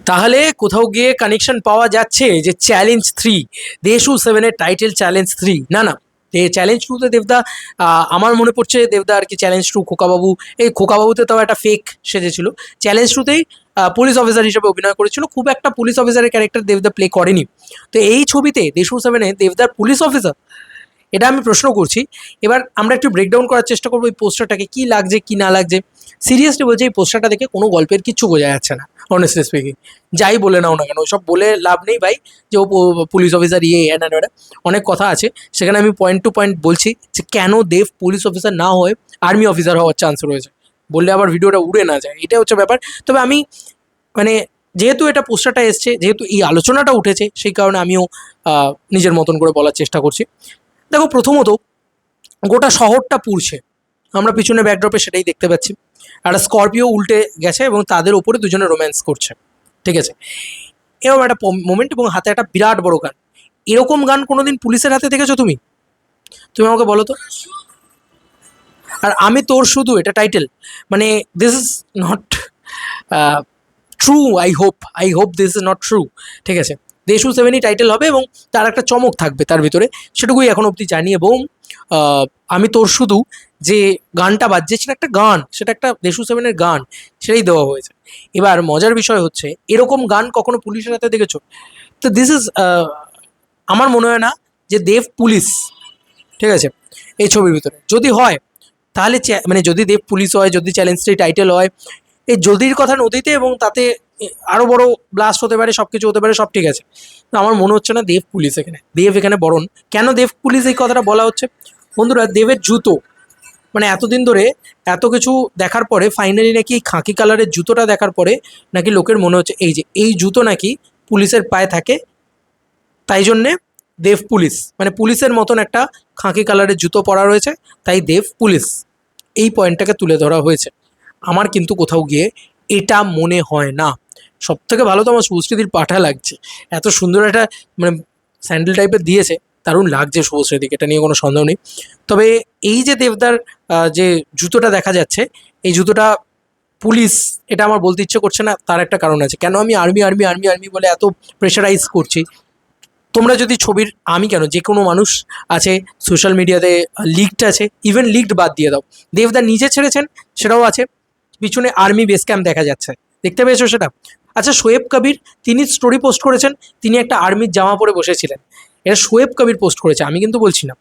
তাহলে কোথাও গিয়ে কানেকশন পাওয়া যাচ্ছে যে চ্যালেঞ্জ 3, দেশু 7-এর টাইটেল চ্যালেঞ্জ 3। না না, চ্যালেঞ্জ 2তে দেবদা, আমার মনে পড়ছে দেবদা আর কি চ্যালেঞ্জ 2 খোকাবাবু, এই খোকাবাবুতে তাও একটা ফেক সেজেছিল। চ্যালেঞ্জ 2তেই পুলিশ অফিসার হিসেবে অভিনয় করেছিল, খুব একটা পুলিশ অফিসারের ক্যারেক্টার দেবদা প্লে করেনি। তো এই ছবিতে দেশু 7-এ দেবদার পুলিশ অফিসার, এটা আমি প্রশ্ন করছি। এবার আমরা একটু ব্রেকডাউন করার চেষ্টা করবো এই পোস্টারটাকে, কি লাগছে কি না লাগছে। সিরিয়াসলি বলছি, এই পোস্টারটা দেখে কোনো গল্পের কিচ্ছু বোঝা যাচ্ছে না, অনেস্টলি স্পিকিং। যাই বলে নাও না কেন, ওইসব বলে লাভ নেই ভাই, যে ও পুলিশ অফিসার অনেক কথা আছে সেখানে। আমি পয়েন্ট টু পয়েন্ট বলছি যে কেন দেব পুলিশ অফিসার না হয়ে আর্মি অফিসার হওয়ার চান্স রয়েছে, বললে আবার ভিডিওটা উড়ে না যায়, এটা হচ্ছে ব্যাপার। তবে আমি মানে, যেহেতু এটা পোস্টারটা এসছে, যেহেতু এই আলোচনাটা উঠেছে, সেই কারণে আমিও নিজের মতন করে বলার চেষ্টা করছি। দেখো, প্রথমত গোটা শহরটা পুড়ছে, আমরা পিছনে ব্যাকড্রপে সেটাই দেখতে পাচ্ছি। একটা স্করপিও উল্টে গেছে এবং তাদের ওপরে দুজনে রোম্যান্স করছে, ঠিক আছে। এরকম একটা মোমেন্ট, এবং হাতে একটা বিরাট বড় গান। এরকম গান কোনোদিন পুলিশের হাতে দেখেছো তুমি? তুমি আমাকে বলো তো। আর আমি তোর শুধু, এটা টাইটেল, মানে this is not true. I hope this is not true, ঠিক আছে। দেশু 7ই টাইটেল হবে এবং তার একটা চমক থাকবে তার ভিতরে, সেটুকুই এখন অবধি জানি। এবং আমি তোর শুধু যে গানটা বাজছে, সেটা একটা গান, সেটা একটা দেশু 7-এর গান, সেটাই দেওয়া হয়েছে। এবার মজার বিষয় হচ্ছে, এরকম গান কখনো পুলিশের হাতে দেখেছো? তো দিস ইজ, আমার মনে হয় না যে দেব পুলিশ, ঠিক আছে। এই ছবির ভিতরে যদি হয়, তাহলে মানে যদি দেব পুলিশ হয়, যদি চ্যালেঞ্জ 3 টাইটেল হয়, এই যদির কথা নদীতে, এবং তাতে আরও বড় ব্লাস্ট হতে পারে, সব কিছু হতে পারে, সব ঠিক আছে। তো আমার মনে হচ্ছে না দেব পুলিশ এখানে, দেব এখানে বরণ। কেন দেব পুলিশ এই কথাটা বলা হচ্ছে বন্ধুরা? দেবের জুতো, মানে এতদিন ধরে এত কিছু দেখার পরে ফাইনালি নাকি এই খাকি কালারের জুতোটা দেখার পরে নাকি লোকের মনে হচ্ছে এই যে এই জুতো নাকি পুলিশের পায়ে থাকে, তাই জন্যে দেব পুলিশ, মানে পুলিশের মতন একটা খাকি কালারের জুতো পরা রয়েছে, তাই দেব পুলিশ। এই পয়েন্টটাকে তুলে ধরা হয়েছে। আমার কিন্তু কোথাও গিয়ে এটা মনে হয় না। সব থেকে ভালো তো আমার শুভশ্রীদির পাঠা লাগছে, এত সুন্দর একটা মানে স্যান্ডেল টাইপের দিয়েছে, দারুণ লাগছে শুভশ্রীদিকে, এটা নিয়ে কোনো সন্দেহ নেই। তবে এই যে দেবদার যে জুতোটা দেখা যাচ্ছে, এই জুতোটা পুলিশ, এটা আমার বলতে ইচ্ছে করছে না। তার একটা কারণ আছে, কেন আমি আর্মি আর্মি আর্মি আর্মি বলে এত প্রেশারাইজ করছি। তোমরা যদি ছবির, আমি কেন, যে কোনো মানুষ আছে সোশ্যাল মিডিয়াতে লিকড আছে, ইভেন লিকড বাদ দিয়ে দাও, দেবদা নিজে ছেড়েছেন সেটাও আছে, পিছনে আর্মি বেস ক্যাম্প দেখা যাচ্ছে, দেখতে পেয়েছো সেটা? আচ্ছা, শোয়েব কবির, তিনি স্টোরি পোস্ট করেছেন, তিনি একটা আর্মির জামা পরে বসেছিলেন, এটা শোয়েব কবির পোস্ট করেছে, আমি কিন্তু বলছি না।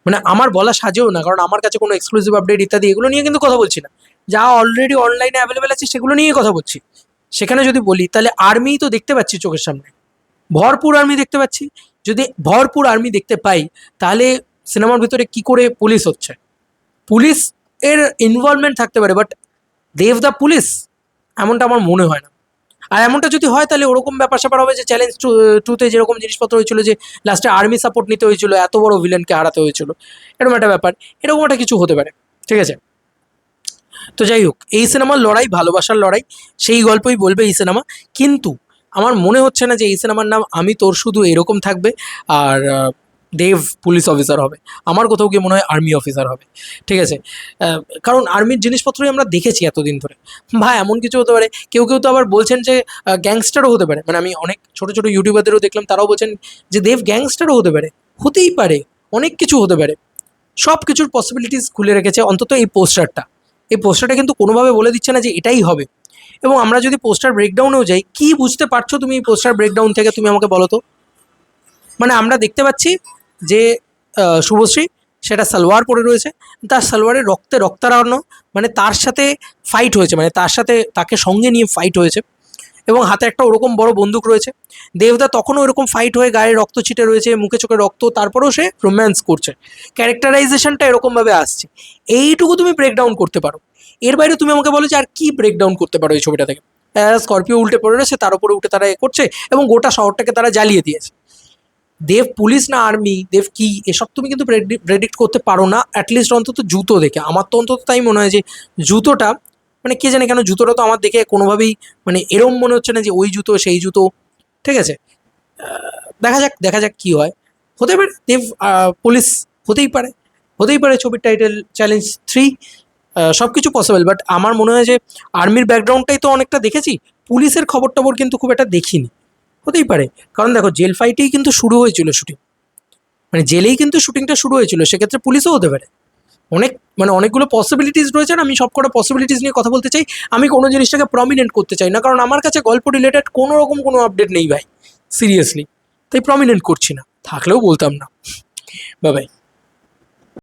মানে আমার বলা সাজেও না, কারণ আমার কাছে কোনো এক্সক্লুসিভ আপডেট ইত্যাদি এগুলো নিয়ে কিন্তু কথা বলছি না, যা অলরেডি অনলাইনে অ্যাভেলেবেল আছে সেগুলো নিয়েই কথা বলছি। সেখানে যদি বলি, তাহলে আর্মি তো দেখতে পাচ্ছি চোখের সামনে, ভরপুর আর্মি দেখতে পাচ্ছি। যদি ভরপুর আর্মি দেখতে পাই, তাহলে সিনেমার ভিতরে কি করে পুলিশ হচ্ছে? পুলিশ এর ইনভলভমেন্ট থাকতে পারে, বাট দেবদা পুলিশ, এমনটা আমার মনে হয় না। আর এমনটা যদি হয়, তাহলে ওরকম ব্যাপার স্যাপার হবে যে চ্যালেঞ্জ 2-তে যেরকম জিনিসপত্র হয়েছিল, যে লাস্টে আর্মি সাপোর্ট নিতে হয়েছিল, এত বড় ভিলেনকে হারাতে হয়েছিল, এরকম একটা ব্যাপার, এরকম একটা কিছু হতে পারে, ঠিক আছে। তো যাই হোক, এই সিনেমার লড়াই ভালোবাসার লড়াই, সেই গল্পই বলবে এই সিনেমা। কিন্তু আমার মনে হচ্ছে না যে এই সিনেমার নাম আমি তোর শুধু এরকম থাকবে, আর দেব পুলিশ অফিসার হবে। আমার কোথাও গিয়ে মনে হয় আর্মি অফিসার হবে, ঠিক আছে। কারণ আর্মির জিনিসপত্রই আমরা দেখেছি এতদিন ধরে। ভাই, এমন কিছু হতে পারে, কেউ কেউ তো আবার বলছেন যে গ্যাংস্টারও হতে পারে, মানে আমি অনেক ছোটো ছোটো ইউটিউবারদেরও দেখলাম, তারাও বলছেন যে দেব গ্যাংস্টারও হতে পারে, হতেই পারে, অনেক কিছু হতে পারে। সব কিছুর পসিবিলিটিস খুলে রেখেছে অন্তত এই পোস্টারটা। এই পোস্টারটা কিন্তু কোনোভাবে বলে দিচ্ছে না যে এটাই হবে। এবং আমরা যদি পোস্টার ব্রেকডাউনেও যাই, কি বুঝতে পারছো তুমি এই পোস্টার ব্রেকডাউন থেকে, তুমি আমাকে বলো তো। মানে আমরা দেখতে পাচ্ছি যে শুভশ্রী সেটা সালোয়ার পরে রয়েছে, তার সালোয়ারে রক্তে রক্তারানো, মানে তার সাথে ফাইট হয়েছে, মানে তার সাথে তাকে সঙ্গে নিয়ে ফাইট হয়েছে, এবং হাতে একটা ওরকম বড় বন্দুক রয়েছে। দেবদা তখনও ওরকম ফাইট হয়ে গায়ে রক্ত ছিটে রয়েছে, মুখে চোখে রক্ত, তারপরেও সে রোম্যান্স করছে। ক্যারেক্টারাইজেশনটা এরকমভাবে আসছে, এইটুকু তুমি ব্রেকডাউন করতে পারো। এর বাইরে তুমি আমাকে বলো যে আর কি ব্রেকডাউন করতে পারো এই ছবিটা থেকে। স্করপিও উল্টে পড়ে রয়েছে, তার উপরে উঠে তারা এ করছে, এবং গোটা শহরটাকে তারা জ্বালিয়ে দিয়েছে। দেব পুলিশ না আর্মি, দেব কি, এসব তুমি কিন্তু প্রেডিক্ট করতে পারো না, অ্যাটলিস্ট অন্তত জুতো দেখে। আমার তো অন্তত তাই মনে হয় যে জুতোটা, মানে কে জানে কেন জুতোটা তো আমার দেখে কোনোভাবেই মানে এরম মনে হচ্ছে না যে ওই জুতো সেই জুতো, ঠিক আছে। দেখা যাক কি হয়। হতে পারে দেব পুলিশ, হতেই পারে, হতেই পারে ছবির টাইটেল চ্যালেঞ্জ 3, সব কিছু পসিবল। বাট আমার মনে হয় যে আর্মির ব্যাকগ্রাউন্ডটাই তো অনেকটা দেখেছি, পুলিশের খবর টবর কিন্তু খুব একটা দেখিনি। হতেই পারে, কারণ দেখো জেল ফাইটেই কিন্তু শুরু হয়েছিল শুটিং, মানে জেলেই কিন্তু শুটিংটা শুরু হয়েছিল, সেক্ষেত্রে পুলিশও হতে পারে। অনেক মানে অনেকগুলো পসিবিলিটিস রয়েছে, আর আমি সবকটা পসিবিলিটিস নিয়ে কথা বলতে চাই। আমি কোনো জিনিসটাকে প্রমিনেন্ট করতে চাই না, কারণ আমার কাছে গল্প রিলেটেড কোনো রকম কোনো আপডেট নেই ভাই, সিরিয়াসলি। তাই প্রমিনেন্ট করছি না, থাকলেও বলতাম না। Bye bye.